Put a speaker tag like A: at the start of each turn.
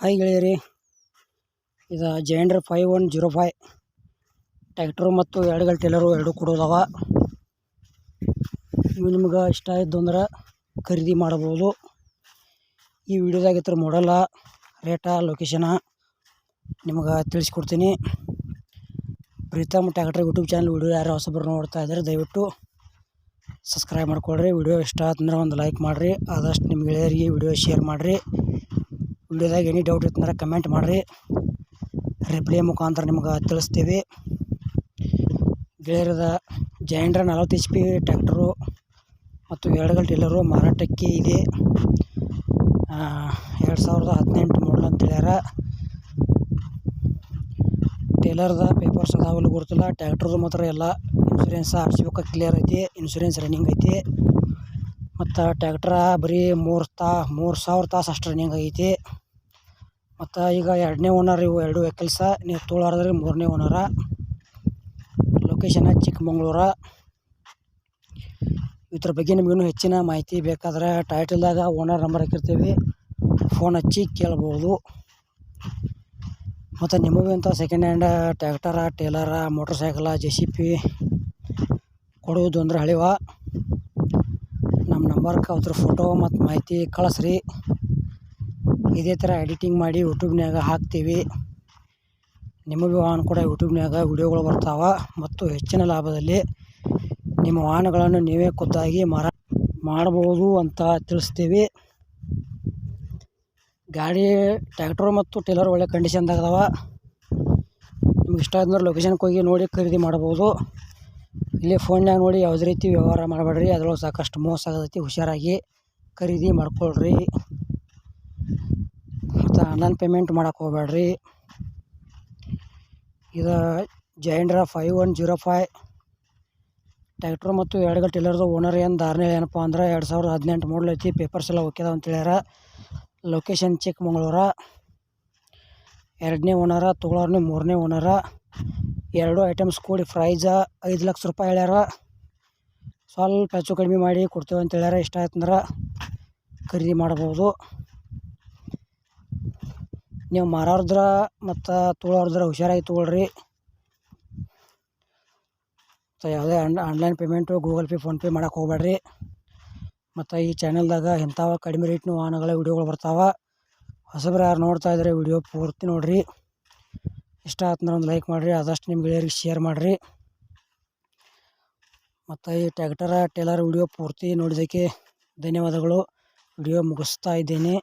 A: Hi ಗೆಳೆಯರಿ, ಇದು gender 5105 tractor ಮತ್ತು ಎರಡು ಟೇಲರು ಎರಡು ಕೊಡೋದವ. ಇವು ನಿಮ್ಗೆ ಇಷ್ಟ ಆಯಿತು ಅಂದ್ರೆ ಖರೀದಿ ಮಾಡಬಹುದು. ಈ ವಿಡಿಯೋದಾಗ ಇತರ ಮಾಡಲ್ಲ, ರೇಟ, ಲೊಕೇಶನ ನಿಮ್ಗೆ ತಿಳಿಸ್ಕೊಡ್ತೀನಿ. Preetham tractor YouTube channel video ಯಾರು ಹೊಸಬರು ನೋಡ್ತಾ ಇದ್ದಾರೆ ದಯವಿಟ್ಟು ಸಬ್ಸ್ಕ್ರೈಬ್ ಮಾಡ್ಕೊಳ್ರಿ. ವಿಡಿಯೋ ಇಷ್ಟ ಆತಂದ್ರೆ ಒಂದು ಲೈಕ್ ಮಾಡಿರಿ, ಆದಷ್ಟು ನಿಮ್ಮ ಗೆಳೆಯರಿಗೆ ವಿಡಿಯೋ ಶೇರ್ ಮಾಡಿರಿ. ವಿಡಿಯೋದಾಗ ಎನಿ ಡೌಟ್ ಇತ್ತಂದ್ರೆ ಕಮೆಂಟ್ ಮಾಡಿರಿ, ರಿಪ್ಲೈ ಮುಖಾಂತರ ನಿಮ್ಗೆ ತಿಳಿಸ್ತೀವಿ. ಗೆಳೆಯರದ ಜೈಂಡ್ರ 40 HP ಟ್ಯಾಕ್ಟರು ಮತ್ತು ಎರಡು ಟೇಲರು ಮಾರಾಟಕ್ಕೆ ಇದೆ. 2018 ಮಾಡಲ್ ಅಂತ ಹೇಳ್ಯಾರ. ಟೇಲರ್ದ ಪೇಪರ್ಸ್ ಅದಾವಲ್ಲ ಗೊತ್ತಿಲ್ಲ. ಟ್ಯಾಕ್ಟ್ರದ್ದು ಮಾತ್ರ ಎಲ್ಲ ಇನ್ಶೂರೆನ್ಸ್ RC ಬುಕ್ ಕ್ಲಿಯರ್ ಐತಿ, ಇನ್ಶೂರೆನ್ಸ್ ರನ್ನಿಂಗ್ ಐತಿ. ಮತ್ತು ಟ್ಯಾಕ್ಟ್ರ ಬರೀ 3,000 ತಾಸು ಅಷ್ಟು ರನ್ನಿಂಗ್ ಆಗೈತಿ. ಮತ್ತು ಈಗ ಎರಡನೇ ಓನರ್ ಇವು ಎರಡು ವೆಹಿಕಲ್ಸ. ನೀವು ತೊಗೊಳೋದ್ರೆ ಮೂರನೇ ಓನರ. ಲೊಕೇಶನ್ ಚಿಕ್ಕಮಗಳೂರು. ಇದ್ರ ಬಗ್ಗೆ ನಿಮಗಿನ್ನೂ ಹೆಚ್ಚಿನ ಮಾಹಿತಿ ಬೇಕಾದ್ರೆ ಟೈಟಲ್ದಾಗ ಓನರ್ ನಂಬರ್ ಹಾಕಿರ್ತೀವಿ, ಫೋನ್ ಹಚ್ಚಿ ಕೇಳ್ಬೋದು. ಮತ್ತು ನಿಮಗೂ ಇಂಥ second hand ಟ್ಯಾಕ್ಟರ, ಟೇಲರ, motor cycle, JCB ಕೊಡುವುದು ಅಂದ್ರೆ ಹಳಿವ ನಮ್ಮ ನಂಬರ್ಗೆ ಅದ್ರ ಫೋಟೋ ಮತ್ತು ಮಾಹಿತಿ ಕಳಿಸ್ರಿ. ಇದೇ ಥರ ಎಡಿಟಿಂಗ್ ಮಾಡಿ ಯೂಟ್ಯೂಬ್ನಾಗ ಹಾಕ್ತೀವಿ. ನಿಮಗೆ ವಾಹನ ಕೂಡ ಯೂಟ್ಯೂಬ್ನಾಗ ವಿಡಿಯೋಗಳು ಬರ್ತಾವೆ ಮತ್ತು ಹೆಚ್ಚಿನ ಲಾಭದಲ್ಲಿ ನಿಮ್ಮ ವಾಹನಗಳನ್ನು ನೀವೇ ಖುದ್ದಾಗಿ ಮಾರಾಟ ಮಾಡ್ಬೋದು ಅಂತ ತಿಳಿಸ್ತೀವಿ. ಗಾಡಿ ಟ್ಯಾಕ್ಟ್ರು ಮತ್ತು ಟೇಲರ್ ಒಳ್ಳೆ ಕಂಡೀಷನ್ದಾಗ ಅದಾವ. ನಿಮ್ಗೆ ಇಷ್ಟ ಆದ್ರೆ ಲೊಕೇಶನ್ಗೆ ಹೋಗಿ ನೋಡಿ ಖರೀದಿ ಮಾಡ್ಬೋದು. ಇಲ್ಲಿ ಫೋನ್ಯಾಗ ನೋಡಿ ಯಾವುದೇ ರೀತಿ ವ್ಯವಹಾರ ಮಾಡಬೇಡ್ರಿ, ಅದ್ರೊಳಗೆ ಸಾಕಷ್ಟು ಮೋಸ ಆಗತೈತಿ. ಹುಷಾರಾಗಿ ಖರೀದಿ ಮಾಡ್ಕೊಳ್ರಿ ಮತ್ತು ಆನ್ಲೈನ್ ಪೇಮೆಂಟ್ ಮಾಡೋಕೆ ಹೋಗ್ಬೇಡ್ರಿ. ಇದು ಜೈಂಡ್ರ 5105 ಟ್ಯಾಕ್ಟ್ರು ಮತ್ತು ಎರಡು ಟೇಲರ್ದು ಓನರ್ ಧಾರಣೆ ಏನಪ್ಪ ಅಂದ್ರೆ 2018 ಮಾಡಲ್ ಐತಿ. ಪೇಪರ್ಸ್ ಎಲ್ಲ ಓಕೆ ಅಂತ ಹೇಳ್ಯಾರ. ಲೊಕೇಶನ್ ಚಿಕ್ಕಮಗಳೂರು. ಎರಡನೇ ಓನರ, ತೊಗೊಳೋರ್ನೇ ಮೂರನೇ ಓನರ. ಎರಡು ಐಟಮ್ಸ್ ಕೂಡಿ ಪ್ರೈಸ 5 ಲಕ್ಷ ರೂಪಾಯಿ ಹೇಳ್ಯಾರ. ಸ್ವಲ್ಪ ಹೆಚ್ಚು ಕಡಿಮೆ ಮಾಡಿ ಕೊಡ್ತೇವೆ ಅಂತ ಹೇಳ್ಯಾರ. ಇಷ್ಟ ಆಯ್ತಂದ್ರೆ ಖರೀದಿ ಮಾಡ್ಬೋದು. ನೀವು ಮಾರೋದ್ರ ಮತ್ತು ತೊಗೊಳೋದ್ರ ಹುಷಾರಾಗಿ ತೊಗೊಳ್ರಿ. ಮತ್ತು ಯಾವುದೇ online payment, Google pay, PhonePe ಮಾಡೋಕೆ ಹೋಗ್ಬೇಡ್ರಿ. ಮತ್ತು ಈ ಚಾನಲ್ದಾಗ ಇಂಥವ ಕಡಿಮೆ ರೇಟ್ನ ವಾಹನಗಳ ವಿಡಿಯೋಗಳು ಬರ್ತಾವೆ. ಹೊಸಬ್ರು ಯಾರು ನೋಡ್ತಾ ಇದ್ದಾರೆ ವಿಡಿಯೋ ಪೂರ್ತಿ ನೋಡಿರಿ. ಇಷ್ಟ ಆಯ್ತಂದ್ರೆ ಒಂದು ಲೈಕ್ ಮಾಡಿರಿ, ಆದಷ್ಟು ನಿಮ್ಮ ಗೆಳೆಯರಿಗೆ ಶೇರ್ ಮಾಡಿರಿ. ಮತ್ತು ಈ ಟ್ಯಾಕ್ಟರ ಟೇಲರ್ ವಿಡಿಯೋ ಪೂರ್ತಿ ನೋಡಿದ್ದಕ್ಕೆ ಧನ್ಯವಾದಗಳು. ವಿಡಿಯೋ ಮುಗಿಸ್ತಾ ಇದ್ದೇನೆ.